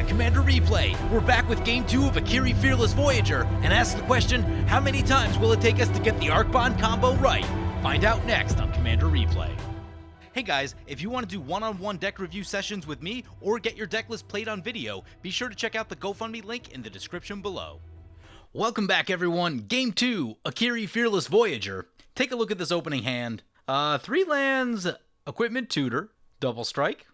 at Commander Replay. We're back with Game 2 of Akiri Fearless Voyager, and ask the question, how many times will it take us to get the Arc Bond combo right? Find out next on Commander Replay. Hey guys, if you want to do one-on-one deck review sessions with me, or get your deck list played on video, be sure to check out the GoFundMe link in the description below. Welcome back everyone, Game 2, Akiri Fearless Voyager. Take a look at this opening hand. 3 lands, Equipment Tutor, Double Strike,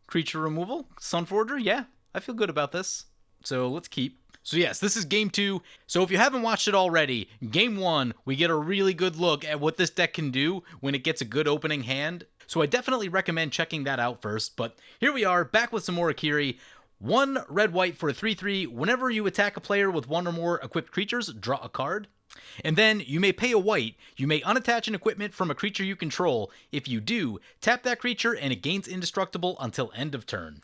Creature Removal, Sunforger, yeah, I feel good about this. So let's keep. So yes, this is Game 2. So if you haven't watched it already, Game 1, we get a really good look at what this deck can do when it gets a good opening hand. So I definitely recommend checking that out first. But here we are, back with some more Akiri. 1 red-white for a 3/3. Whenever you attack a player with 1 or more equipped creatures, draw a card. And then you may pay a white. You may unattach an equipment from a creature you control. If you do, tap that creature and it gains indestructible until end of turn.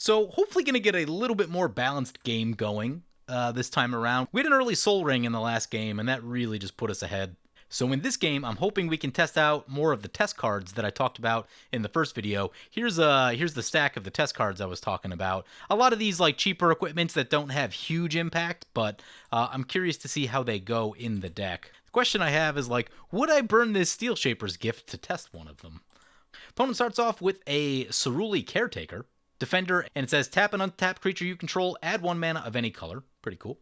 So hopefully going to get a little bit more balanced game going this time around. We had an early Soul Ring in the last game, and that really just put us ahead. So in this game, I'm hoping we can test out more of the test cards that I talked about in the first video. Here's the stack of the test cards I was talking about. A lot of these like cheaper equipments that don't have huge impact, but I'm curious to see how they go in the deck. The question I have is like, would I burn this Steel Shaper's Gift to test one of them? Opponent starts off with a Ceruli Caretaker, Defender, and it says tap an untapped creature you control, add 1 mana of any color. Pretty cool.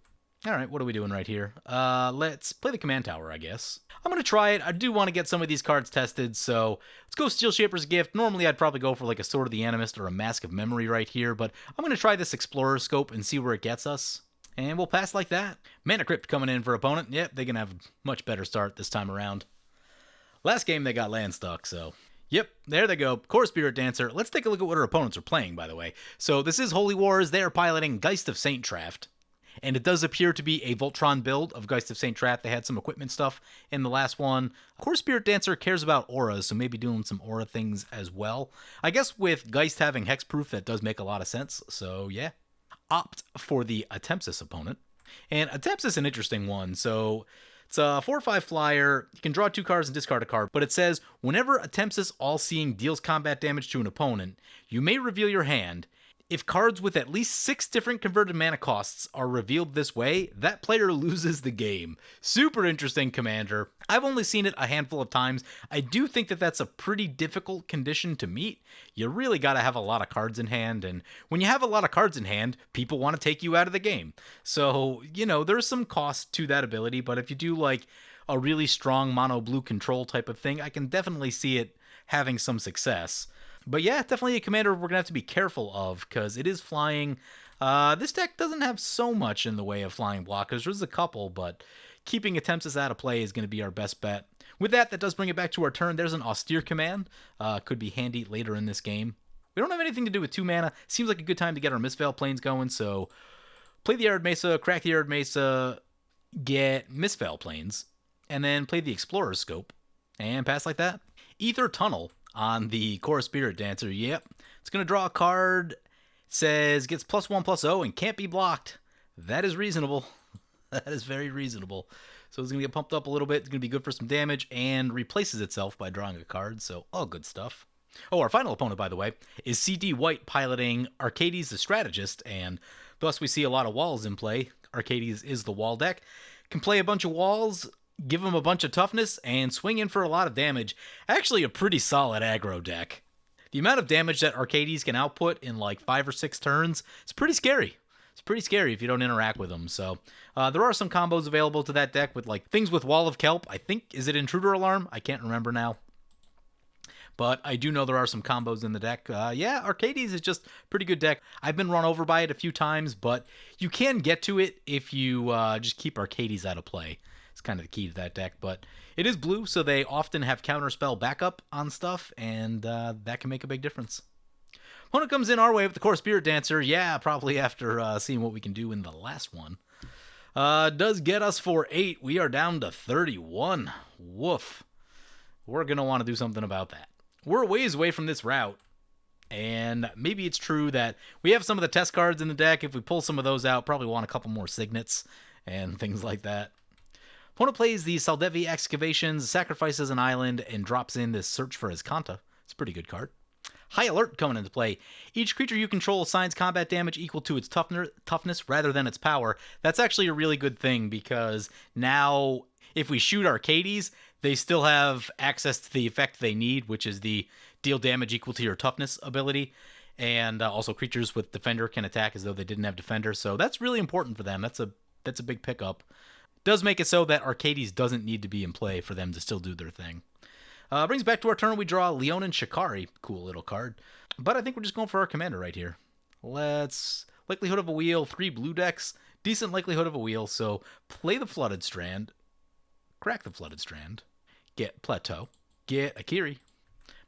Alright, what are we doing right here? Let's play the Command Tower, I guess. I'm going to try it. I do want to get some of these cards tested, so let's go Steel Shaper's Gift. Normally, I'd probably go for like a Sword of the Animist or a Mask of Memory right here, but I'm going to try this Explorer Scope and see where it gets us. And we'll pass like that. Mana Crypt coming in for opponent. Yep, they're going to have a much better start this time around. Last game, they got land stuck, so... Yep, there they go. Core Spirit Dancer. Let's take a look at what our opponents are playing, by the way. So this is Holy Wars. They are piloting Geist of St. Traft. And it does appear to be a Voltron build of Geist of St. Traft. They had some equipment stuff in the last one. Core Spirit Dancer cares about auras, so maybe doing some aura things as well. I guess with Geist having hexproof, that does make a lot of sense. So yeah. Opt for the Atemsis opponent. And Atemsis is an interesting one. So it's a 4/5 flyer. You can draw 2 cards and discard a card, but it says, whenever Atemsis All-Seeing deals combat damage to an opponent, you may reveal your hand. If cards with at least 6 different converted mana costs are revealed this way, that player loses the game. Super interesting commander. I've only seen it a handful of times. I do think that that's a pretty difficult condition to meet. You really got to have a lot of cards in hand, and when you have a lot of cards in hand, people want to take you out of the game. So, you know, there's some cost to that ability, but if you do like a really strong mono blue control type of thing, I can definitely see it having some success. But yeah, definitely a commander we're going to have to be careful of, because it is flying. This deck doesn't have so much in the way of flying blockers. There's a couple, but keeping Atemsis out of play is going to be our best bet. With that, that does bring it back to our turn. There's an Austere Command. Could be handy later in this game. We don't have anything to do with 2 mana. Seems like a good time to get our Mistveil Plains going, so play the Arid Mesa, crack the Arid Mesa, get Mistveil Plains, and then play the Explorer's Scope, and pass like that. Ether Tunnel on the Core Spirit Dancer. Yep. It's going to draw a card. It says gets +1/+0 and can't be blocked. That is reasonable. That is very reasonable. So it's going to get pumped up a little bit. It's going to be good for some damage and replaces itself by drawing a card. So all good stuff. Oh, our final opponent, by the way, is CD White piloting Arcades the Strategist, and thus we see a lot of walls in play. Arcades is the wall deck. Can play a bunch of walls, give them a bunch of toughness, and swing in for a lot of damage. Actually a pretty solid aggro deck. The amount of damage that Arcades can output in like 5 or 6 turns is pretty scary. It's pretty scary if you don't interact with them. So there are some combos available to that deck with like things with Wall of Kelp. I think, is it Intruder Alarm? I can't remember now. But I do know there are some combos in the deck. Yeah, Arcades is just a pretty good deck. I've been run over by it a few times, but you can get to it if you just keep Arcades out of play. It's kind of the key to that deck, but it is blue, so they often have counterspell backup on stuff, and that can make a big difference. Opponent comes in our way with the Core Spirit Dancer. Yeah, probably after seeing what we can do in the last one. Does get us for 8. We are down to 31. Woof. We're going to want to do something about that. We're a ways away from this route, and maybe it's true that we have some of the test cards in the deck. If we pull some of those out, probably want a couple more Signets and things like that. Opponent plays the Saldevi Excavations, sacrifices an island, and drops in this Search for Azcanta. It's a pretty good card. High Alert coming into play. Each creature you control assigns combat damage equal to its toughness rather than its power. That's actually a really good thing because now if we shoot Arcades, they still have access to the effect they need, which is the deal damage equal to your toughness ability. And also creatures with Defender can attack as though they didn't have Defender. So that's really important for them. That's a big pickup. Does make it so that Arcades doesn't need to be in play for them to still do their thing. Brings back to our turn. We draw Leonin Shikari. Cool little card. But I think we're just going for our commander right here. Let's... Likelihood of a wheel, 3 blue decks. Decent likelihood of a wheel, so play the Flooded Strand. Crack the Flooded Strand. Get Plateau. Get Akiri.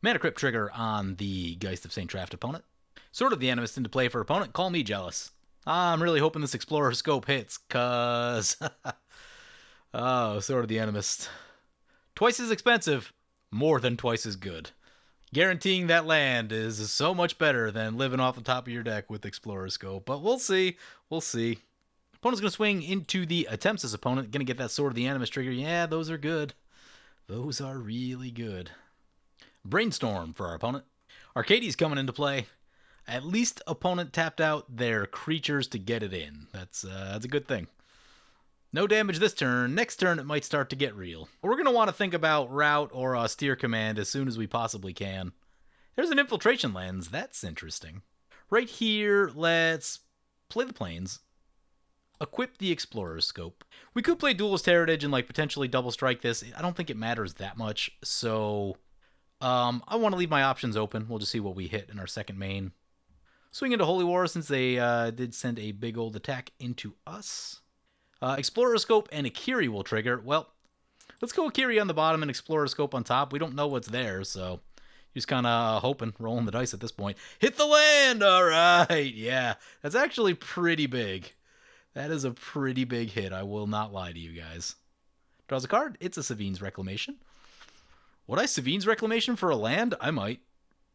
Mana Crypt trigger on the Geist of St. Traft opponent. Sword of the Animist into play for opponent. Call me jealous. I'm really hoping this Explorer Scope hits, cause... oh, Sword of the Animist. Twice as expensive. More than twice as good. Guaranteeing that land is so much better than living off the top of your deck with Explorer Scope. But we'll see. We'll see. Opponent's going to swing into the Atemsis opponent. Going to get that Sword of the Animist trigger. Yeah, those are good. Those are really good. Brainstorm for our opponent. Arcades coming into play. At least opponent tapped out their creatures to get it in. That's a good thing. No damage this turn. Next turn, it might start to get real. We're going to want to think about Route or Austere Command as soon as we possibly can. There's an Infiltration Lens. That's interesting. Right here, let's play the Plains. Equip the Explorer Scope. We could play Duelist Heritage and potentially double strike this. I don't think it matters that much, so I want to leave my options open. We'll just see what we hit in our second main. Swing into Holy War since they did send a big old attack into us. Explorer Scope and Akiri will trigger. Well, let's go Akiri on the bottom and Explorer Scope on top. We don't know what's there, so just kind of hoping, rolling the dice at this point. Hit the land! All right, yeah. That's actually pretty big. That is a pretty big hit, I will not lie to you guys. Draws a card. It's a Savine's Reclamation. Would I Savine's Reclamation for a land? I might.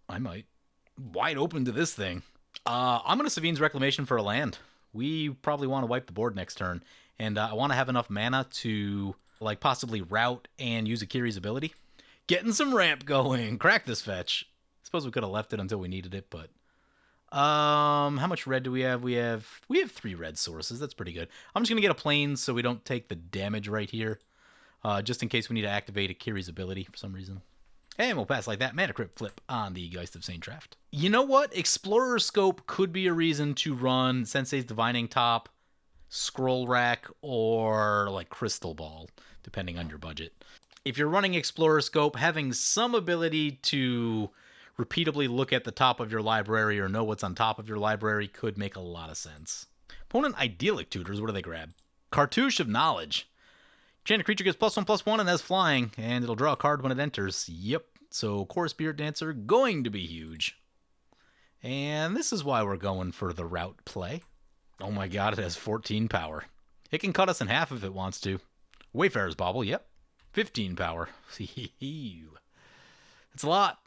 Wide open to this thing. I'm going to Savine's Reclamation for a land. We probably want to wipe the board next turn. And I want to have enough mana to possibly route and use Akiri's ability. Getting some ramp going. Crack this fetch. I suppose we could have left it until we needed it, but... how much red do we have? We have 3 red sources. That's pretty good. I'm just going to get a Plains so we don't take the damage right here. Just in case we need to activate Akiri's ability for some reason. And we'll pass like that. Mana Crypt flip on the Geist of St. Traft. You know what? Explorer Scope could be a reason to run Sensei's Divining Top, Scroll Rack, or Crystal Ball, depending on your budget. If you're running Explorer Scope, having some ability to repeatedly look at the top of your library or know what's on top of your library could make a lot of sense. Opponent Idyllic Tutors, what do they grab? Cartouche of Knowledge. Enchanted creature gets +1/+1 and has flying, and it'll draw a card when it enters. Yep, so Core Spirit Dancer going to be huge. And this is why we're going for the route play. Oh my god, it has 14 power. It can cut us in half if it wants to. Wayfarer's Bauble, yep. 15 power. It's a lot.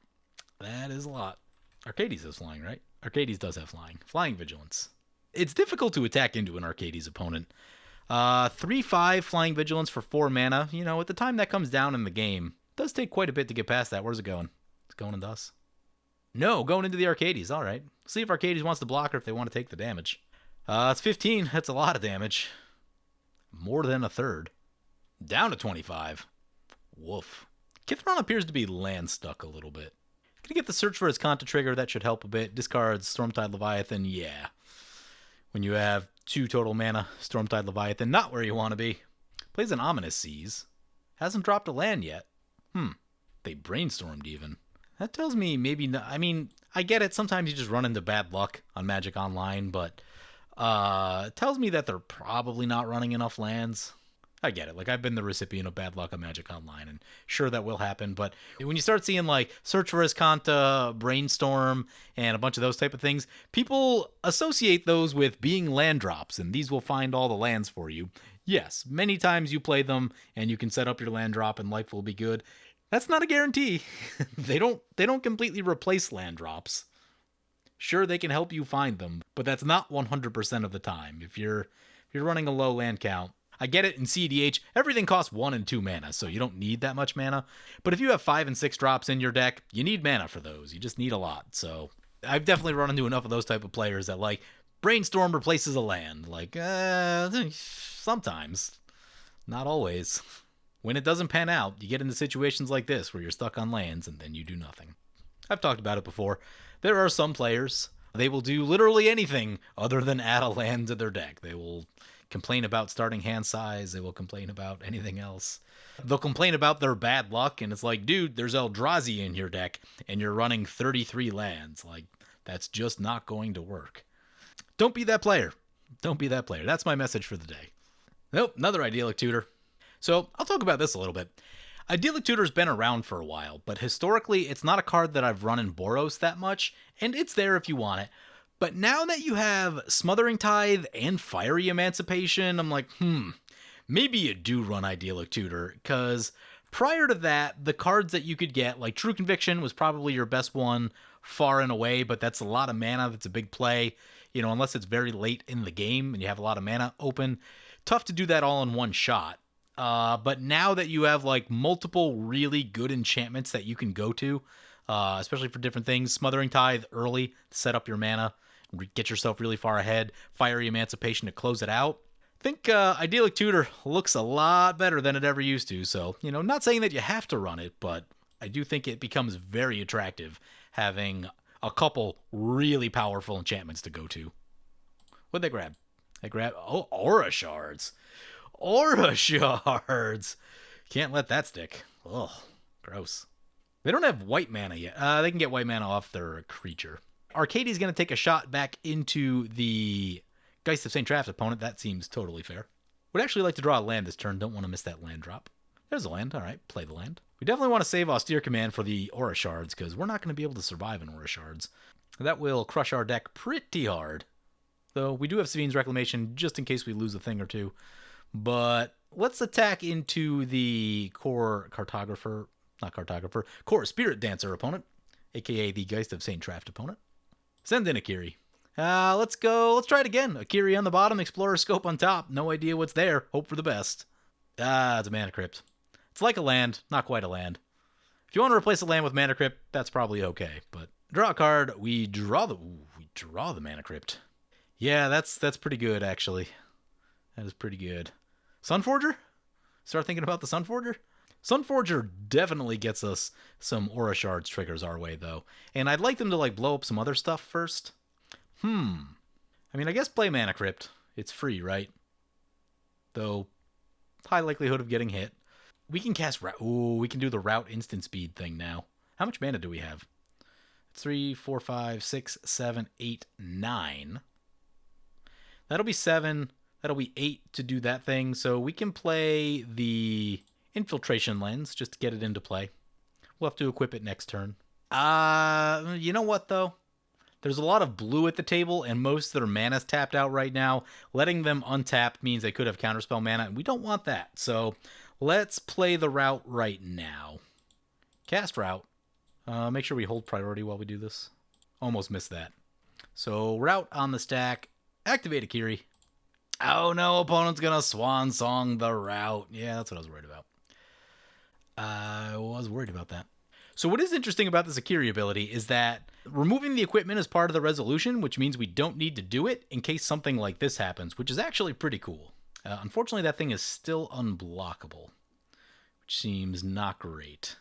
That is a lot. Arcades has flying, right? Arcades does have flying. Flying Vigilance. It's difficult to attack into an Arcades opponent. 3/5 Flying Vigilance for 4 mana. You know, at the time that comes down in the game, it does take quite a bit to get past that. Where's it going? It's going into us. No, going into the Arcades. All right. See if Arcades wants to block or if they want to take the damage. It's 15. That's a lot of damage. More than a third. Down to 25. Woof. Kithron appears to be land stuck a little bit. Gonna get the Search for his Kanta trigger. That should help a bit. Discards Stormtide Leviathan. Yeah. When you have 2 total mana, Stormtide Leviathan, not where you want to be. Plays an Ominous Seas. Hasn't dropped a land yet. They brainstormed even. That tells me maybe not. I mean, I get it. Sometimes you just run into bad luck on Magic Online, but it tells me that they're probably not running enough lands. I get it. I've been the recipient of bad luck on Magic Online, and sure, that will happen. But when you start seeing, Search for Iskanta, Brainstorm, and a bunch of those type of things, people associate those with being land drops, and these will find all the lands for you. Yes, many times you play them, and you can set up your land drop, and life will be good. That's not a guarantee. They don't completely replace land drops. Sure, they can help you find them, but that's not 100% of the time. If you're running a low land count, I get it, in CEDH, everything costs 1 and 2 mana, so you don't need that much mana. But if you have 5 and 6 drops in your deck, you need mana for those. You just need a lot. So I've definitely run into enough of those type of players that, like, Brainstorm replaces a land. Like, sometimes. Not always. When it doesn't pan out, you get into situations like this where you're stuck on lands and then you do nothing. I've talked about it before. There are some players, they will do literally anything other than add a land to their deck. They will complain about starting hand size. They will complain about anything else. They'll complain about their bad luck, and it's like, dude, there's Eldrazi in your deck, and you're running 33 lands. Like, that's just not going to work. Don't be that player. Don't be that player. That's my message for the day. Nope, another Idyllic Tutor. So I'll talk about this a little bit. Idyllic Tutor's been around for a while, but historically it's not a card that I've run in Boros that much, and it's there if you want it. But now that you have Smothering Tithe and Fiery Emancipation, I'm like, maybe you do run Idyllic Tutor, because prior to that, the cards that you could get, like True Conviction was probably your best one far and away, but that's a lot of mana, that's a big play, you know, unless it's very late in the game and you have a lot of mana open. Tough to do that all in one shot. But now that you have like multiple really good enchantments that you can go to, especially for different things, Smothering Tithe early to set up your mana, get yourself really far ahead, Fiery Emancipation to close it out. I think Idyllic Tutor looks a lot better than it ever used to. So, you know, not saying that you have to run it, but I do think it becomes very attractive having a couple really powerful enchantments to go to. What'd they grab? They grab, Aura Shards. Aura Shards! Can't let that stick. Ugh, gross. They don't have white mana yet. They can get white mana off their creature. Arcadie's going to take a shot back into the Geist of St. Traft opponent. That seems totally fair. Would actually like to draw a land this turn. Don't want to miss that land drop. There's a land. All right, play the land. We definitely want to save Austere Command for the Aura Shards, because we're not going to be able to survive in Aura Shards. That will crush our deck pretty hard. Though we do have Savine's Reclamation just in case we lose a thing or two. But let's attack into the Core Spirit Dancer opponent, aka the Geist of St. Traft opponent. Send in Akiri. Let's go. Let's try it again. Akiri on the bottom, Explorer Scope on top. No idea what's there. Hope for the best. It's a Mana Crypt. It's like a land, not quite a land. If you want to replace a land with Mana Crypt, that's probably okay. But draw a card. We draw the Mana Crypt. Yeah, that's pretty good actually. That is pretty good. Sunforger? Start thinking about the Sunforger? Sunforger definitely gets us some Aura Shards triggers our way, though. And I'd like them to, like, blow up some other stuff first. I mean, I guess play Mana Crypt. It's free, right? Though, high likelihood of getting hit. We can cast Route. Ooh, we can do the Route instant speed thing now. How much mana do we have? 3, 4, 5, 6, 7, 8, 9. That'll be 7. That'll be 8 to do that thing. So we can play the Infiltration Lens just to get it into play. We'll have to equip it next turn. You know what, though? There's a lot of blue at the table, and most of their mana's tapped out right now. Letting them untap means they could have Counterspell mana, and we don't want that. So let's play the Route right now. Cast Route. Make sure we hold priority while we do this. Almost missed that. So Route on the stack. Activate Akiri. Oh no, opponent's gonna Swan Song the Route. Yeah, that's what I was worried about. I was worried about that. So what is interesting about this Akiri ability is that removing the equipment is part of the resolution, which means we don't need to do it in case something like this happens, which is actually pretty cool. Unfortunately, that thing is still unblockable, which seems not great.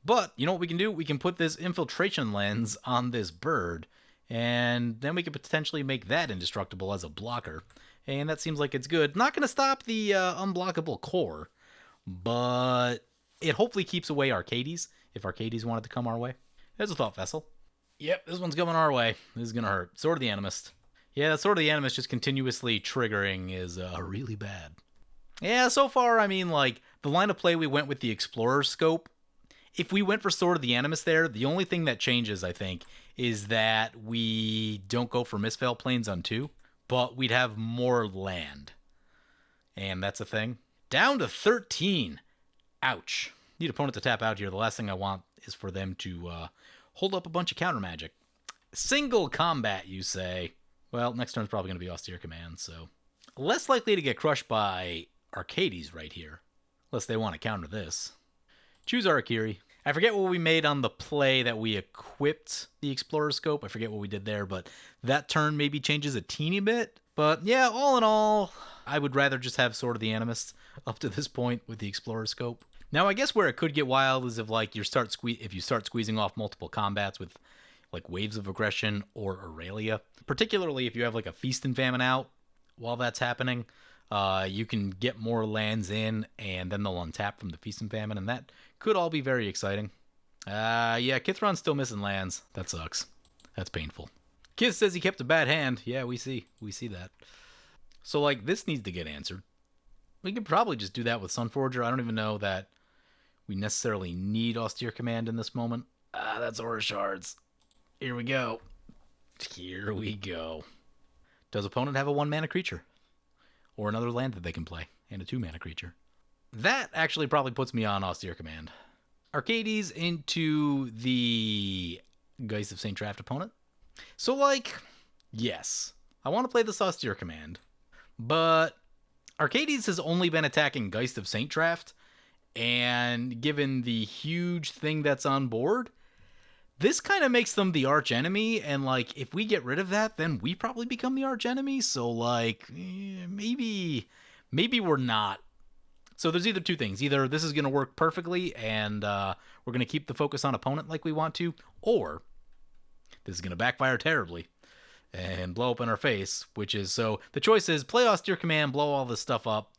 But you know what we can do? We can put this Infiltration Lens on this bird, and then we could potentially make that indestructible as a blocker. And that seems like it's good. Not going to stop the unblockable core, but it hopefully keeps away Arcades, if Arcades wanted to come our way. There's a Thought Vessel. Yep, this one's coming our way. This is going to hurt. Sword of the Animist. Yeah, that Sword of the Animist just continuously triggering is really bad. Yeah, so far, I mean, like, the line of play we went with the Explorer Scope. If we went for Sword of the Animist there, the only thing that changes, I think, is that we don't go for Mistveil Plains on 2. But we'd have more land. And that's a thing. Down to 13. Ouch. Need opponent to tap out here. The last thing I want is for them to hold up a bunch of counter magic. Single combat, you say. Well, next turn's probably going to be Austere Command, so. Less likely to get crushed by Arcades right here, unless they want to counter this. Choose our Akiri. I forget what we made on the play that we equipped the Explorer Scope. I forget what we did there, but that turn maybe changes a teeny bit. But yeah, all in all, I would rather just have Sword of the Animist up to this point with the Explorer Scope. Now, I guess where it could get wild is if like you start squeezing off multiple combats with like Waves of Aggression or Aurelia. Particularly if you have like a Feast and Famine out while that's happening. You can get more lands in, and then they'll untap from the Feast and Famine, and that could all be very exciting. Yeah, Kithron's still missing lands. That sucks. That's painful. Kith says he kept a bad hand. Yeah, we see that. So, like, this needs to get answered. We could probably just do that with Sunforger. I don't even know that we necessarily need Austere Command in this moment. That's Aura Shards. Here we go. Does opponent have a 1-mana creature? Or another land that they can play, and a 2-mana creature? That actually probably puts me on Austere Command. Arcades into the Geist of St. Traft opponent. So, like, yes, I want to play this Austere Command, but Arcades has only been attacking Geist of St. Traft, and given the huge thing that's on board, this kind of makes them the arch enemy, and, like, if we get rid of that, then we probably become the arch enemy, so, like, maybe we're not. So there's either two things. Either this is going to work perfectly, and we're going to keep the focus on opponent like we want to, or this is going to backfire terribly and blow up in our face, which is, so the choice is play Austere Command, blow all this stuff up,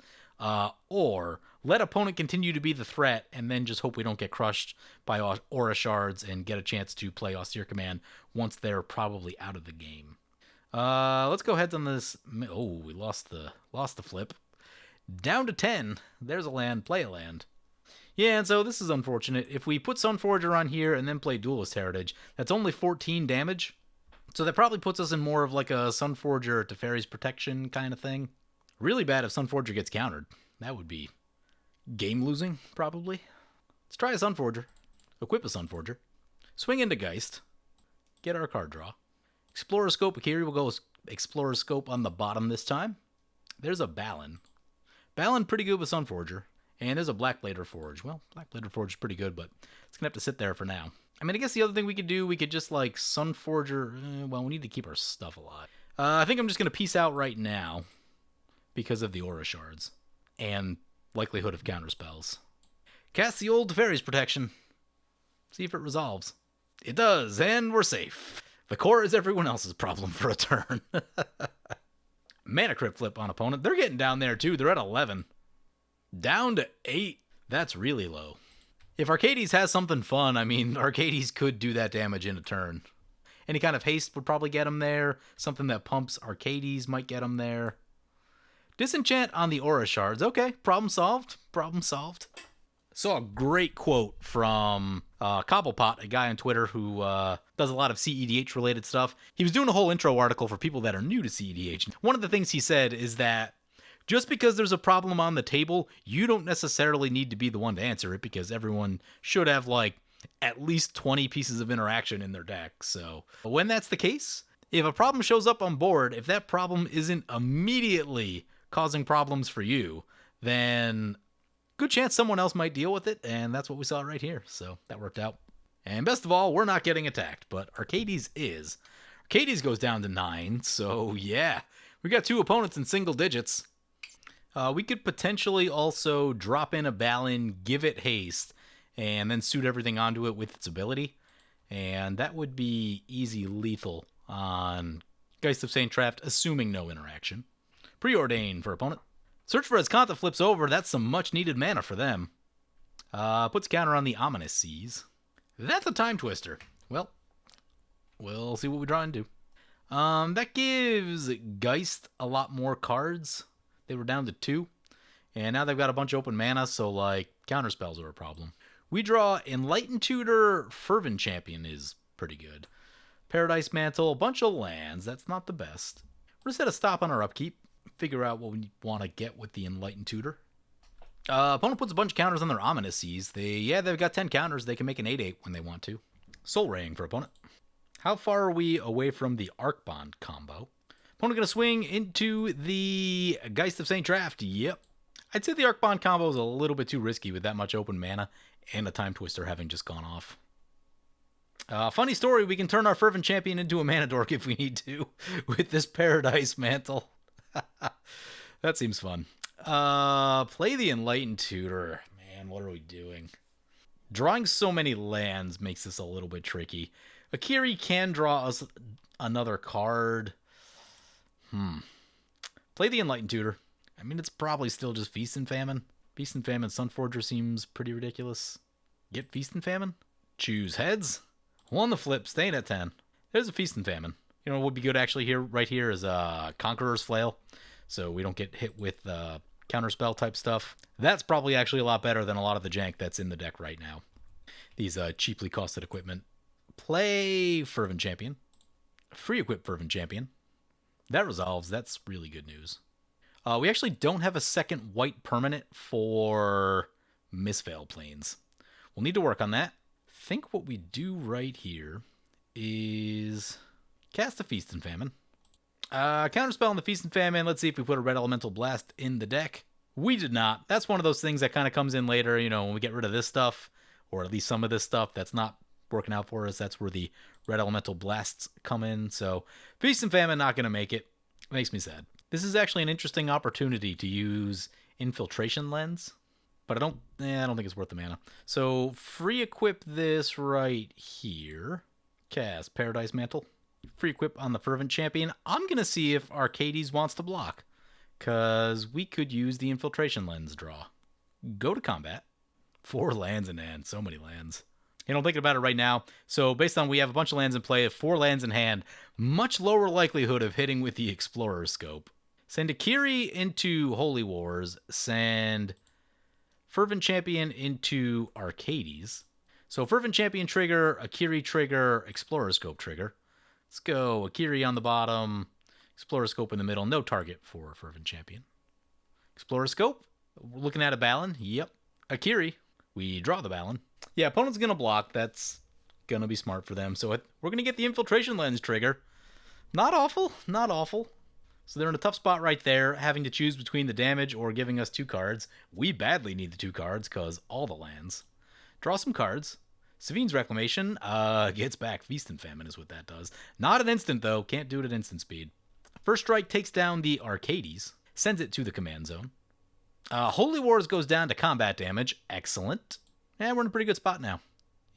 or let opponent continue to be the threat, and then just hope we don't get crushed by Aura Shards and get a chance to play Austere Command once they're probably out of the game. Let's go ahead on this. Oh, we lost the flip. Down to 10. There's a land. Play a land. Yeah, and so this is unfortunate. If we put Sunforger on here and then play Duelist Heritage, that's only 14 damage. So that probably puts us in more of like a Sunforger to Fairy's Protection kind of thing. Really bad if Sunforger gets countered. That would be game losing, probably. Let's try a Sunforger. Equip a Sunforger. Swing into Geist. Get our card draw. Explorer Scope. Akiri will go Explorer Scope on the bottom this time. There's a Balin. Balin pretty good with Sunforger. And there's a Blackblader Forge. Well, Blackblader Forge is pretty good, but it's going to have to sit there for now. I mean, I guess the other thing we could do, we could just like Sunforger. Well, we need to keep our stuff alive. I think I'm just going to peace out right now because of the Aura Shards and likelihood of counterspells. Cast the old Fairy's Protection. See if it resolves. It does, and we're safe. The core is everyone else's problem for a turn. Mana Crypt flip on opponent. They're getting down there too. They're at 11. Down to 8. That's really low. If Arcades has something fun, I mean, Arcades could do that damage in a turn. Any kind of haste would probably get him there. Something that pumps Arcades might get him there. Disenchant on the Aura Shards. Okay, problem solved. Problem solved. Saw a great quote from Cobblepot, a guy on Twitter who does a lot of CEDH related stuff. He was doing a whole intro article for people that are new to CEDH. One of the things he said is that just because there's a problem on the table, you don't necessarily need to be the one to answer it, because everyone should have like at least 20 pieces of interaction in their deck. So when that's the case, if a problem shows up on board, if that problem isn't immediately causing problems for you, then good chance someone else might deal with it, and that's what we saw right here. So that worked out. And best of all, we're not getting attacked, but Arcades is. Arcades goes down to 9, so yeah. We got 2 opponents in single digits. We could potentially also drop in a Balin, give it haste, and then suit everything onto it with its ability. And that would be easy lethal on Geist of St. Traft, assuming no interaction. Preordain for opponent. Search for Azcanta flips over. That's some much-needed mana for them. Puts counter on the Ominous Seas. That's a Time Twister. Well, we'll see what we draw into. That gives Geist a lot more cards. They were down to 2. And now they've got a bunch of open mana, so, like, counterspells are a problem. We draw Enlightened Tutor. Fervent Champion is pretty good. Paradise Mantle. A bunch of lands. That's not the best. We're going to set a stop on our upkeep. Figure out what we want to get with the Enlightened Tutor. Opponent puts a bunch of counters on their Ominous Seas. They've got 10 counters. They can make an 8/8 when they want to. Soul Raying for opponent. How far are we away from the Arcbond combo? Opponent going to swing into the Geist of St. Traft. Yep. I'd say the Arc Bond combo is a little bit too risky with that much open mana and a Time Twister having just gone off. Funny story, we can turn our Fervent Champion into a Mana Dork if we need to with this Paradise Mantle. That seems fun. Play the Enlightened Tutor. Man, what are we doing? Drawing so many lands makes this a little bit tricky. Akiri can draw us another card. Play the Enlightened Tutor. I mean, it's probably still just Feast and Famine. Feast and Famine Sunforger seems pretty ridiculous. Get Feast and Famine? Choose heads. On the flip, staying at 10. There's a Feast and Famine. You know what would be good actually here, right here, is Conqueror's Flail. So we don't get hit with counterspell type stuff. That's probably actually a lot better than a lot of the jank that's in the deck right now. These cheaply costed equipment. Play Fervent Champion. Free equip Fervent Champion. That resolves. That's really good news. We actually don't have a second white permanent for Misveil Plains. We'll need to work on that. I think what we do right here is cast a Feast and Famine. Counterspell on the Feast and Famine. Let's see if we put a Red Elemental Blast in the deck. We did not. That's one of those things that kind of comes in later, you know, when we get rid of this stuff, or at least some of this stuff that's not working out for us. That's where the Red Elemental Blasts come in. So Feast and Famine not going to make it. Makes me sad. This is actually an interesting opportunity to use Infiltration Lens, but I don't think it's worth the mana. So free equip this right here. Cast Paradise Mantle. Free equip on the Fervent Champion. I'm going to see if Arcades wants to block, because we could use the Infiltration Lens draw. Go to combat. 4 lands in hand. So many lands. You know, I'm thinking about it right now. So based on we have a bunch of lands in play, 4 lands in hand, much lower likelihood of hitting with the Explorer Scope. Send Akiri into Holy Wars. Send Fervent Champion into Arcades. So Fervent Champion trigger, Akiri trigger, Explorer Scope trigger. Let's go Akiri on the bottom, Explorer Scope in the middle. No target for Fervent Champion. Explorer Scope. We're looking at a Balin. Yep. Akiri. We draw the Balin. Yeah, opponent's going to block. That's going to be smart for them. So we're going to get the Infiltration Lens trigger. Not awful. Not awful. So they're in a tough spot right there, having to choose between the damage or giving us 2 cards. We badly need the 2 cards because all the lands. Draw some cards. Savine's Reclamation gets back. Feast and Famine is what that does. Not an instant, though. Can't do it at instant speed. First Strike takes down the Arcades. Sends it to the command zone. Holy Wars goes down to combat damage. Excellent. And we're in a pretty good spot now.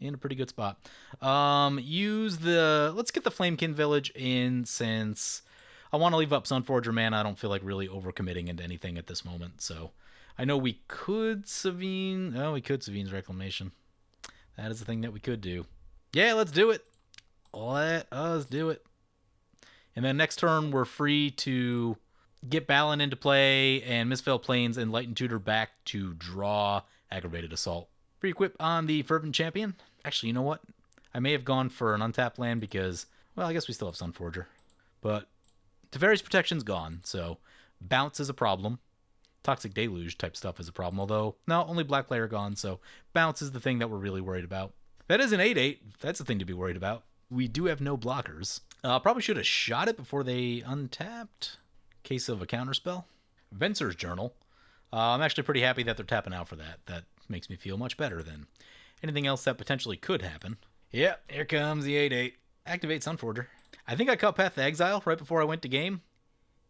In a pretty good spot. Let's get the Flamekin Village in, since I want to leave up Sunforger mana. I don't feel like really overcommitting into anything at this moment. So I know we could Savine. Oh, we could Savine's Reclamation. That is the thing that we could do. Yeah, let's do it. Let us do it. And then next turn, we're free to get Balin into play and Misveil Plains and Enlightened Tutor back to draw Aggravated Assault. Free equip on the Fervent Champion. Actually, you know what? I may have gone for an untapped land because, well, I guess we still have Sunforger. But Teferi's Protection's gone, so bounce is a problem. Toxic Deluge type stuff is a problem, although, no, only black player gone, so bounce is the thing that we're really worried about. That is an 8-8. That's the thing to be worried about. We do have no blockers. Probably should have shot it before they untapped. Case of a counterspell. Venser's Journal. I'm actually pretty happy that they're tapping out for that. That makes me feel much better than anything else that potentially could happen. Yep, here comes the 8-8. Activate Sunforger. I think I cut Path to Exile right before I went to game.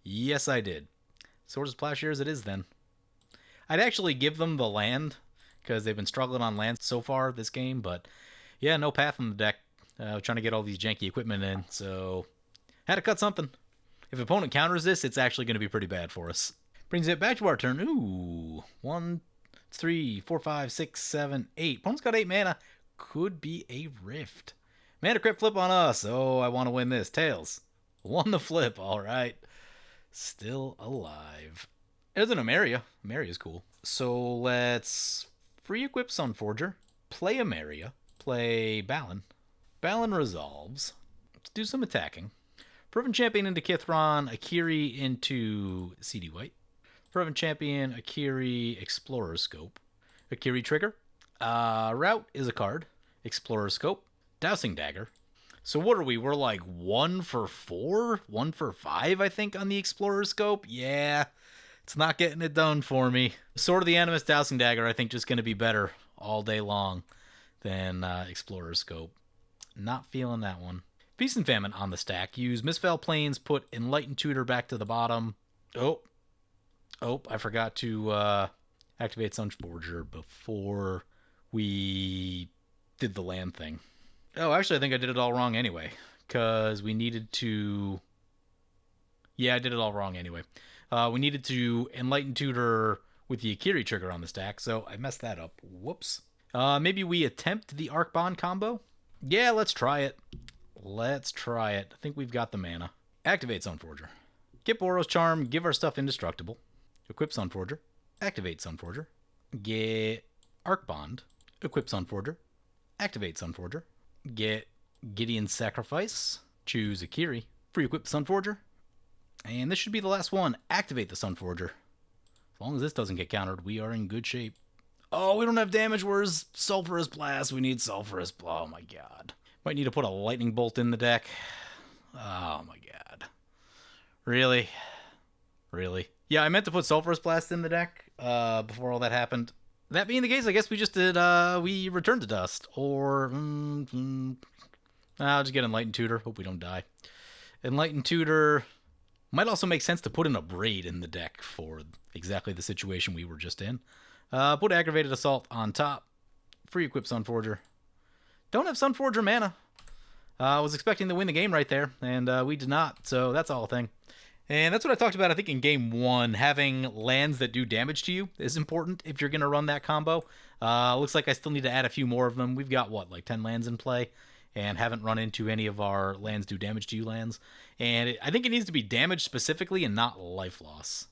Yes, I did. Swords of Plowshares it is then. I'd actually give them the land, because they've been struggling on land so far this game, but yeah, no path in the deck. Trying to get all these janky equipment in, so had to cut something. If opponent counters this, it's actually going to be pretty bad for us. Brings it back to our turn. Ooh, 1, 3, 4, 5, 6, 7, 8. Opponent's got 8 mana. Could be a Rift. Mana Crypt flip on us. Oh, I want to win this. Tails. Won the flip. All right. Still alive. There's an Emeria. Emeria's cool. So let's free equip Sunforger. Play Emeria. Play Balin. Balin resolves. Let's do some attacking. Fervent Champion into Kithron. Akiri into CD White. Fervent Champion, Akiri, Explorer Scope. Akiri trigger. Route is a card. Explorer Scope. Dousing Dagger. So what are we? We're like 1 for 4? 1 for 5, I think, on the Explorer Scope? Yeah. It's not getting it done for me. Sword of the Animus Dowsing Dagger, I think, just going to be better all day long than Explorer's Scope. Not feeling that one. Feast and Famine on the stack. Use Misfell Plains, put Enlightened Tutor back to the bottom. Oh, I forgot to activate Sunforger before we did the land thing. Oh, actually, I think I did it all wrong anyway, because we needed to... Yeah, I did it all wrong anyway. We needed to Enlighten Tutor with the Akiri trigger on the stack, so I messed that up. Whoops. Maybe we attempt the Arc Bond combo? Yeah, let's try it. Let's try it. I think we've got the mana. Activate Sunforger. Get Boros Charm, give our stuff indestructible. Equip Sunforger. Activate Sunforger. Get Arc Bond. Equip Sunforger. Activate Sunforger. Get Gideon's Sacrifice. Choose Akiri. Free equip Sunforger. And this should be the last one. Activate the Sunforger. As long as this doesn't get countered, we are in good shape. Oh, we don't have damage. Where's Sulphurous Blast? We need Sulphurous Blast. Oh my god. Might need to put a Lightning Bolt in the deck. Oh my god. Really? Really? Yeah, I meant to put Sulphurous Blast in the deck before all that happened. That being the case, I guess we just did, we returned to Dust. Or, I'll just get Enlightened Tutor. Hope we don't die. Enlightened Tutor. Might also make sense to put in a Braid in the deck for exactly the situation we were just in. Put Aggravated Assault on top. Free equip Sunforger. Don't have Sunforger mana. I was expecting to win the game right there, and we did not, so that's all a thing. And that's what I talked about, I think, in Game 1. Having lands that do damage to you is important if you're going to run that combo. Looks like I still need to add a few more of them. We've got, what, like 10 lands in play? And haven't run into any of our lands do damage to you lands. And I think it needs to be damage specifically and not life loss.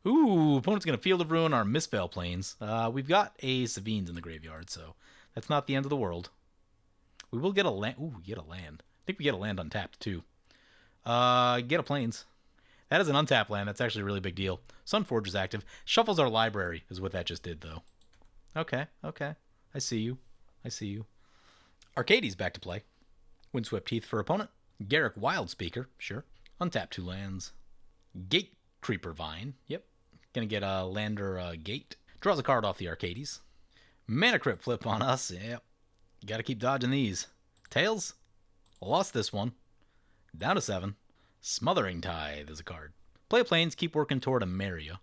Ooh, opponent's going to Field of Ruin our Misfell Plains. We've got a Savines in the graveyard, so that's not the end of the world. We will get a land. Ooh, we get a land. I think we get a land untapped, too. Get a Plains. That is an untapped land. That's actually a really big deal. Sunforger's active. Shuffles our library is what that just did, though. Okay. I see you. Arcades back to play. Windswept Heath for opponent. Garruk Wildspeaker, sure. Untap 2 lands. Gate Creeper Vine, yep. Gonna get a Lander Gate. Draws a card off the Arcades. Mana Crypt flip on us, yep. Gotta keep dodging these. Tails, lost this one. Down to 7. Smothering Tithe is a card. Play Plains, keep working toward a Maria.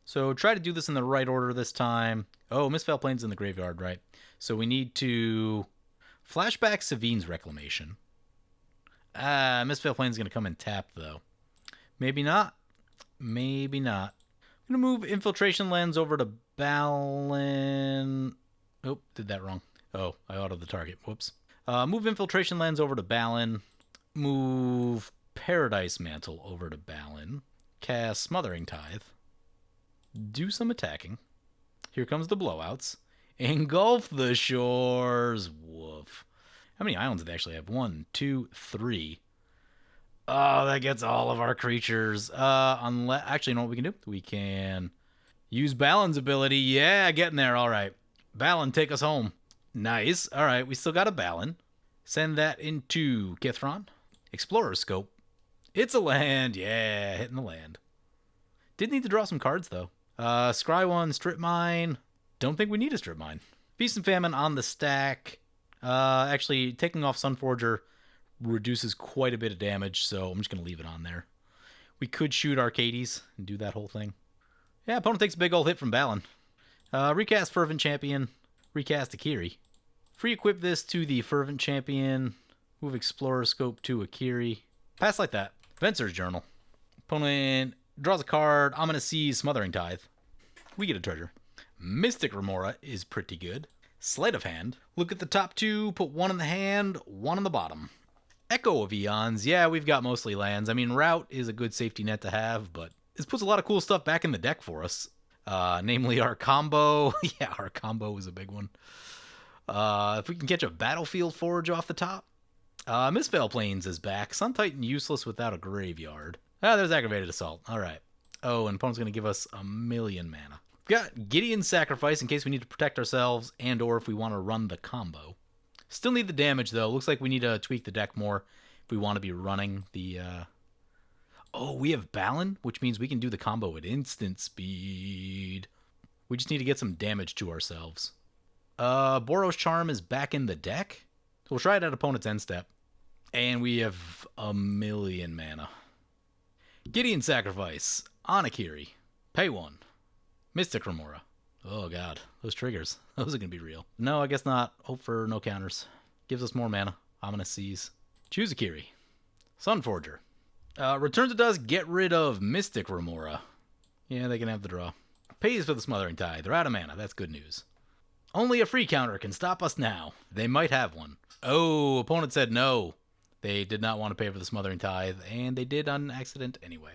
So try to do this in the right order this time. Oh, Misfell Plains in the graveyard, right? So we need to... Flashback Savines Reclamation. Misfell Plains is going to come in tapped, though. Maybe not. I'm going to move Infiltration Lands over to Balin. Oh, did that wrong. Oh, I autoed the target. Whoops. Move Infiltration Lands over to Balin. Move Paradise Mantle over to Balin. Cast Smothering Tithe. Do some attacking. Here comes the blowouts. Engulf the Shores. Woof. How many islands do they actually have? 1, 2, 3. Oh, that gets all of our creatures. Actually, you know what we can do? We can use Balin's ability. Yeah, getting there. All right. Balin, take us home. Nice. All right, we still got a Balin. Send that into Kithron. Explorer Scope. It's a land. Yeah, hitting the land. Did need to draw some cards, though. Scry 1, Strip Mine. Don't think we need a Strip Mine. Feast and Famine on the stack. Actually, taking off Sunforger reduces quite a bit of damage, so I'm just going to leave it on there. We could shoot Arcades and do that whole thing. Yeah, opponent takes a big old hit from Balin. Recast Fervent Champion. Recast Akiri. Free equip this to the Fervent Champion. Move Explorer Scope to Akiri. Pass like that. Venser's Journal. Opponent draws a card. I'm going to seize Smothering Tithe. We get a treasure. Mystic Remora is pretty good. Sleight of Hand. Look at the top 2. Put 1 in the hand, 1 on the bottom. Echo of Eons. Yeah, we've got mostly lands. I mean, Route is a good safety net to have, but this puts a lot of cool stuff back in the deck for us. Namely our combo. Yeah, our combo is a big one. If we can catch a Battlefield Forge off the top. Misfell Plains is back. Sun Titan useless without a graveyard. There's Aggravated Assault. All right. Oh, and opponent's going to give us 1,000,000 mana. We've got Gideon's Sacrifice in case we need to protect ourselves and or if we want to run the combo. Still need the damage, though. Looks like we need to tweak the deck more if we want to be running the... Oh, we have Balin, which means we can do the combo at instant speed. We just need to get some damage to ourselves. Boros Charm is back in the deck. So we'll try it at opponent's end step. And we have 1,000,000 mana. Gideon Sacrifice on Akiri. Pay 1. Mystic Remora. Oh god, those triggers. Those are going to be real. No, I guess not. Hope for no counters. Gives us more mana. Ominous Seas. Choose Akiri. Sunforger. Return to Dust, get rid of Mystic Remora. Yeah, they can have the draw. Pays for the Smothering Tide. They're out of mana. That's good news. Only a free counter can stop us now. They might have one. Oh, opponent said no. They did not want to pay for the Smothering Tithe, and they did on accident anyway.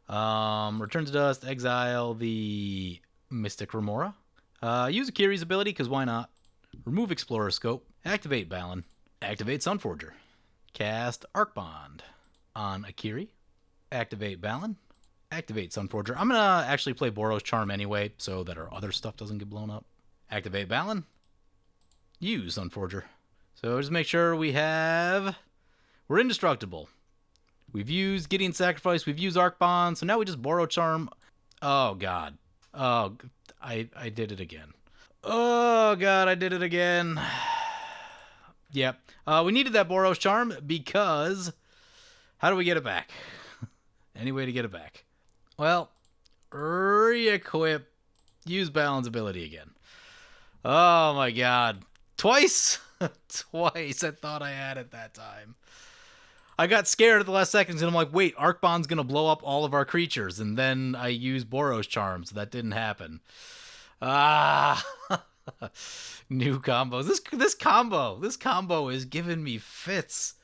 Return to Dust, exile the Mystic Remora. Use Akiri's ability, because why not? Remove Explorer Scope. Activate Balin. Activate Sunforger. Cast Arc Bond on Akiri. Activate Balin. Activate Sunforger. I'm going to actually play Boros Charm anyway, so that our other stuff doesn't get blown up. Activate Balin. Use Sunforger. So just make sure we're indestructible. We've used Gideon Sacrifice. We've used Arc Bond. So now we just Boros Charm. Oh, God. Oh, I did it again. Oh, God, I did it again. Yep. We needed that Boros Charm because how do we get it back? Any way to get it back? Well, re-equip. Use Balin's ability again. Oh, my God. Twice? Twice. I thought I had it that time. I got scared at the last seconds, and I'm like, wait, Arc Bond's going to blow up all of our creatures. And then I used Boros Charm, so that didn't happen. Ah. New combos. This combo is giving me fits.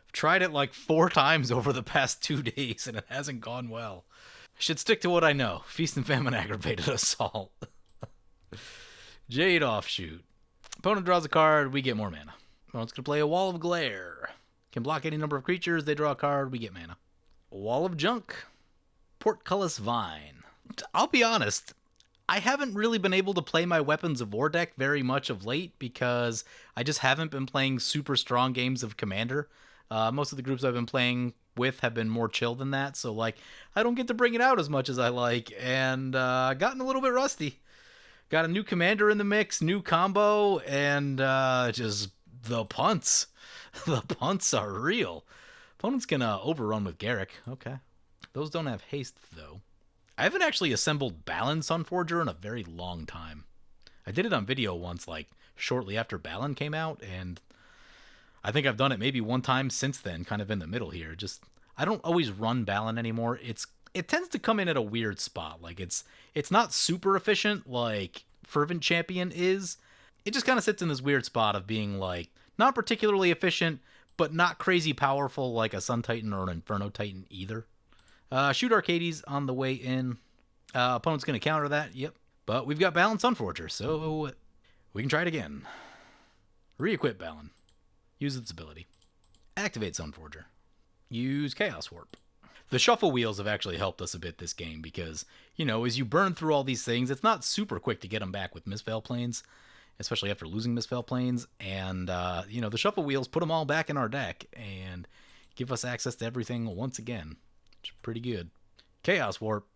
I've tried it like 4 times over the past 2 days, and it hasn't gone well. I should stick to what I know. Feast and Famine Aggravated Assault. Jade Offshoot. Opponent draws a card, we get more mana. Opponent's going to play a Wall of Glare. Can block any number of creatures, they draw a card, we get mana. Wall of Junk. Portcullis Vine. I'll be honest, I haven't really been able to play my Weapons of War deck very much of late because I just haven't been playing super strong games of Commander. Most of the groups I've been playing with have been more chill than that, so like I don't get to bring it out as much as I like, and gotten a little bit rusty. Got a new commander in the mix, new combo, and just the punts. The punts are real. Opponent's gonna overrun with Garrick. Okay. Those don't have haste, though. I haven't actually assembled Balin Sunforger in a very long time. I did it on video once, like, shortly after Balin came out, and I think I've done it maybe one time since then, kind of in the middle here. Just, I don't always run Balin anymore. It tends to come in at a weird spot. Like, it's not super efficient like Fervent Champion is. It just kind of sits in this weird spot of being, like, not particularly efficient, but not crazy powerful like a Sun Titan or an Inferno Titan either. Shoot Arcades on the way in. Opponent's going to counter that, yep. But we've got Balin Sunforger, so we can try it again. Re-equip Balin. Use its ability. Activate Sunforger. Use Chaos Warp. The shuffle wheels have actually helped us a bit this game because, you know, as you burn through all these things, it's not super quick to get them back with Misveil Plains, especially after losing Misveil Plains. And, you know, the shuffle wheels put them all back in our deck and give us access to everything once again. Which is pretty good. Chaos Warp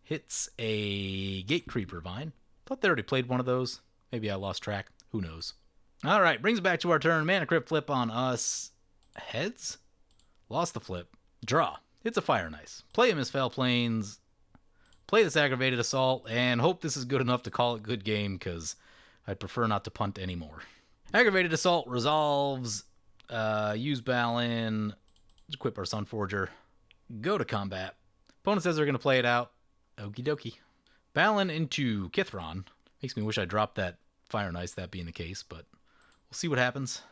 hits a Gate Creeper Vine. Thought they already played one of those. Maybe I lost track. Who knows? All right, brings it back to our turn. Mana Crypt flip on us. Heads? Lost the flip. Draw. It's a Fire and Ice. Play a Misveil Plains. Play this Aggravated Assault, and hope this is good enough to call it good game, because I'd prefer not to punt anymore. Aggravated Assault resolves. Use Balin. Equip our Sunforger. Go to combat. Opponent says they're going to play it out. Okie dokie. Balin into Kithron. Makes me wish I dropped that Fire and Ice, that being the case, but we'll see what happens.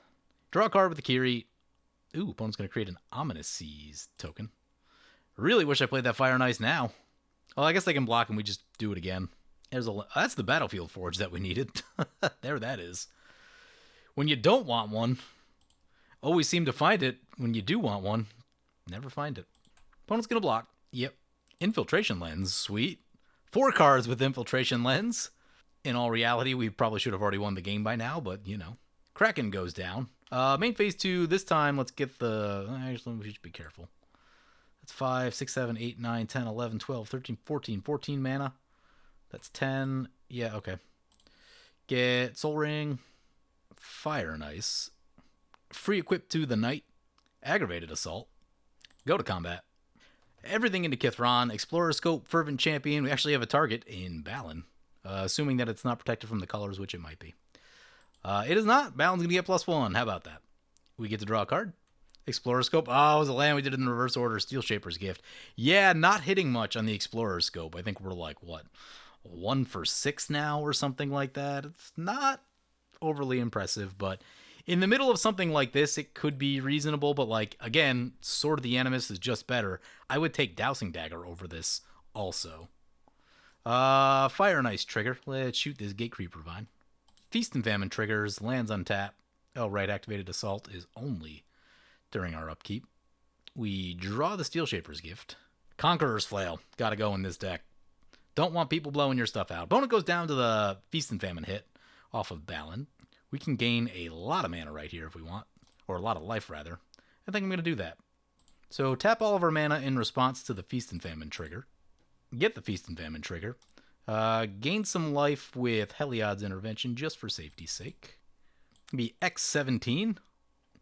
Draw a card with Akiri. Ooh, opponent's going to create an Ominous Seas token. Really wish I played that Fire and Ice now. Well, I guess they can block and we just do it again. That's the Battlefield Forge that we needed. There that is. When you don't want one, always seem to find it. When you do want one, never find it. Opponent's going to block. Yep. Infiltration Lens. Sweet. 4 cards with Infiltration Lens. In all reality, we probably should have already won the game by now, but, you know. Kraken goes down. Main phase 2, this time, let's get the... Actually, we should be careful. That's 5, 6, 7, 8, 9, 10, 11, 12, 13, 14. 14 mana. That's 10. Yeah, okay. Get Soul Ring, Fire and Ice, free equip to the Knight, Aggravated Assault, go to combat. Everything into Kithron, Explorer Scope, Fervent Champion. We actually have a target in Balin, assuming that it's not protected from the colors, which it might be. It is not. Balin's going to get +1. How about that? We get to draw a card. Explorer Scope. Oh, it was a land we did it in reverse order. Steel Shaper's Gift. Yeah, not hitting much on the Explorer Scope. I think we're like, what, 1 for 6 now or something like that. It's not overly impressive, but in the middle of something like this, it could be reasonable. But like, again, Sword of the Animus is just better. I would take Dowsing Dagger over this also. Fire and Ice trigger. Let's shoot this Gate Creeper Vine. Feast and Famine triggers, lands untap. Oh, right, Activated Assault is only during our upkeep. We draw the Steel Shaper's Gift. Conqueror's Flail. Gotta go in this deck. Don't want people blowing your stuff out. Opponent goes down to the Feast and Famine hit off of Balin. We can gain a lot of mana right here if we want. Or a lot of life, rather. I think I'm going to do that. So tap all of our mana in response to the Feast and Famine trigger. Get the Feast and Famine trigger. Gain some life with Heliod's Intervention just for safety's sake. Be X17.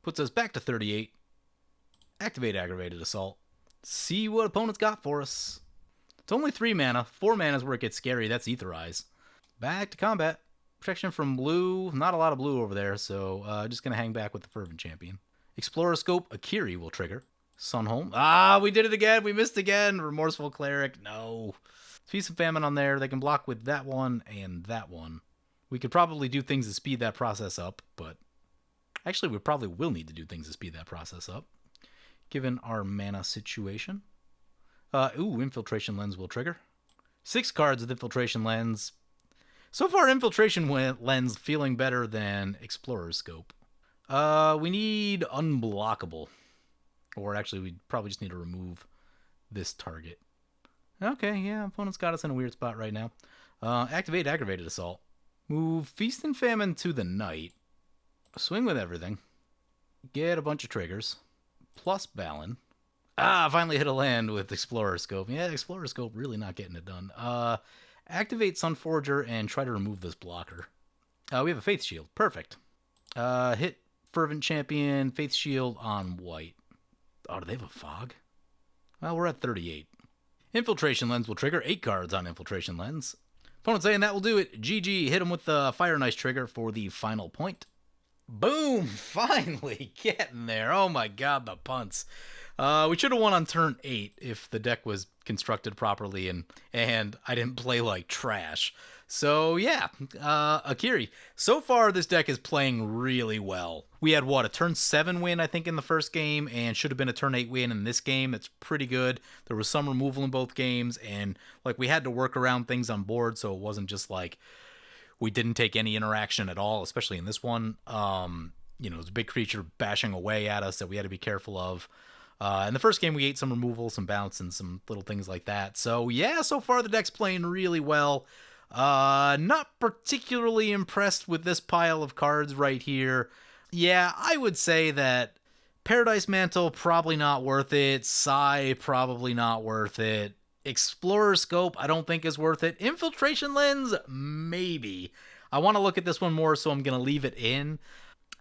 Puts us back to 38. Activate Aggravated Assault. See what opponent's got for us. It's only 3 mana. 4 mana is where it gets scary. That's Aetherize. Back to combat. Protection from blue. Not a lot of blue over there, so just going to hang back with the Fervent Champion. Explorer Scope. Akiri will trigger. Sunhome. Ah, we did it again. We missed again. Remorseful Cleric. No. Feast and Famine on there. They can block with that one and that one. We could probably do things to speed that process up, but actually we probably will need to do things to speed that process up, given our mana situation. Infiltration Lens will trigger. 6 cards with Infiltration Lens. So far, Infiltration Lens feeling better than Explorer Scope. We need Unblockable. Or actually, we probably just need to remove this target. Okay, yeah, opponent's got us in a weird spot right now. Activate Aggravated Assault. Move Feast and Famine to the Knight. Swing with everything. Get a bunch of triggers. Plus Balin. Ah, finally hit a land with Explorer Scope. Yeah, Explorer Scope really not getting it done. Activate Sunforger and try to remove this blocker. We have a Faith Shield. Perfect. Hit Fervent Champion, Faith Shield on white. Oh, do they have a fog? Well, we're at 38. Infiltration Lens will trigger 8 cards on Infiltration Lens. Opponent saying that will do it. GG. Hit him with the Fire and Ice trigger for the final point. Boom! Finally getting there. Oh my god, the punts. We should have won on turn 8 if the deck was constructed properly and I didn't play like trash. So yeah, Akiri. So far, this deck is playing really well. We had, a turn 7 win, I think, in the first game, and should have been a turn 8 win in this game. That's pretty good. There was some removal in both games, and we had to work around things on board, so it wasn't just like we didn't take any interaction at all, especially in this one. It was a big creature bashing away at us that we had to be careful of. In the first game, we ate some removal, some bounce, and some little things like that. So yeah, so far the deck's playing really well. Not particularly impressed with this pile of cards right here. Yeah, I would say that Paradise Mantle, probably not worth it. Sai, probably not worth it. Explorer Scope, I don't think is worth it. Infiltration Lens, maybe. I want to look at this one more, so I'm going to leave it in.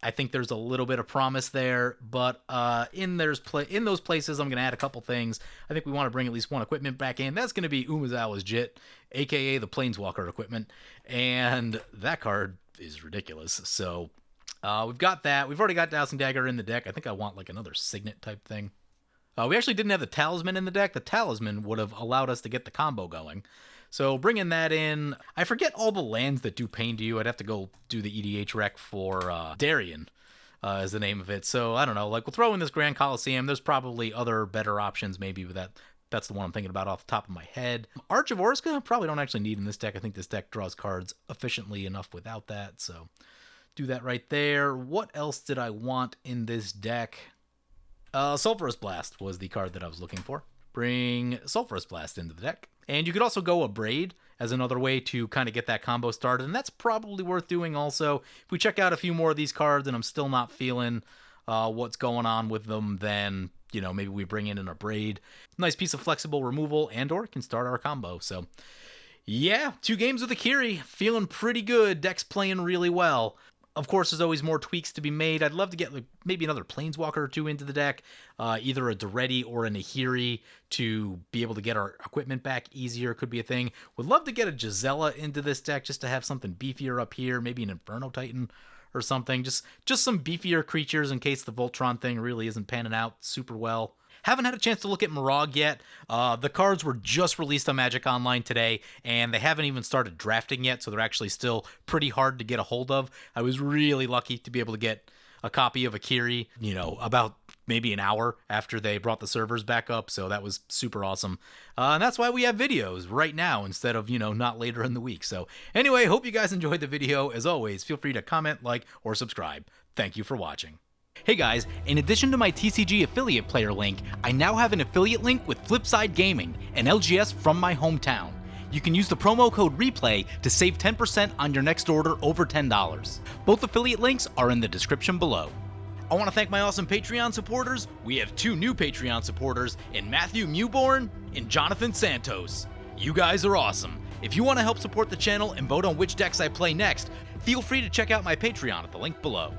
I think there's a little bit of promise there, but in those places, I'm going to add a couple things. I think we want to bring at least one equipment back in. That's going to be Umezawa's Jit, a.k.a. the Planeswalker equipment, and that card is ridiculous. So we've got that. We've already got Dowsing Dagger in the deck. I think I want another Signet type thing. We actually didn't have the Talisman in the deck. The Talisman would have allowed us to get the combo going. So bringing that in, I forget all the lands that do pain to you. I'd have to go do the EDH rec for Darien is the name of it. So I don't know. We'll throw in this Grand Coliseum. There's probably other better options maybe, but that's the one I'm thinking about off the top of my head. Arch of Orska, probably don't actually need in this deck. I think this deck draws cards efficiently enough without that. So do that right there. What else did I want in this deck? Sulphurous Blast was the card that I was looking for. Bring Sulphurous Blast into the deck. And you could also go Abrade as another way to kind of get that combo started, and that's probably worth doing also. If we check out a few more of these cards and I'm still not feeling what's going on with them, then maybe we bring in an Abrade. Nice piece of flexible removal, and or can start our combo. So yeah, 2 games with Akiri, feeling pretty good. Deck's playing really well. Of course, there's always more tweaks to be made. I'd love to get maybe another Planeswalker or 2 into the deck, either a Duretti or an Akiri to be able to get our equipment back easier. Could be a thing. Would love to get a Gisela into this deck just to have something beefier up here, maybe an Inferno Titan or something. Just some beefier creatures in case the Voltron thing really isn't panning out super well. Haven't had a chance to look at Mirage yet. The cards were just released on Magic Online today, and they haven't even started drafting yet, so they're actually still pretty hard to get a hold of. I was really lucky to be able to get a copy of Akiri, about maybe an hour after they brought the servers back up, so that was super awesome. And that's why we have videos right now instead of, not later in the week. So anyway, hope you guys enjoyed the video. As always, feel free to comment, like, or subscribe. Thank you for watching. Hey guys, in addition to my TCG affiliate player link, I now have an affiliate link with Flipside Gaming, an LGS from my hometown. You can use the promo code REPLAY to save 10% on your next order over $10. Both affiliate links are in the description below. I want to thank my awesome Patreon supporters. We have 2 new Patreon supporters in Matthew Mewborn and Jonathan Santos. You guys are awesome. If you want to help support the channel and vote on which decks I play next, feel free to check out my Patreon at the link below.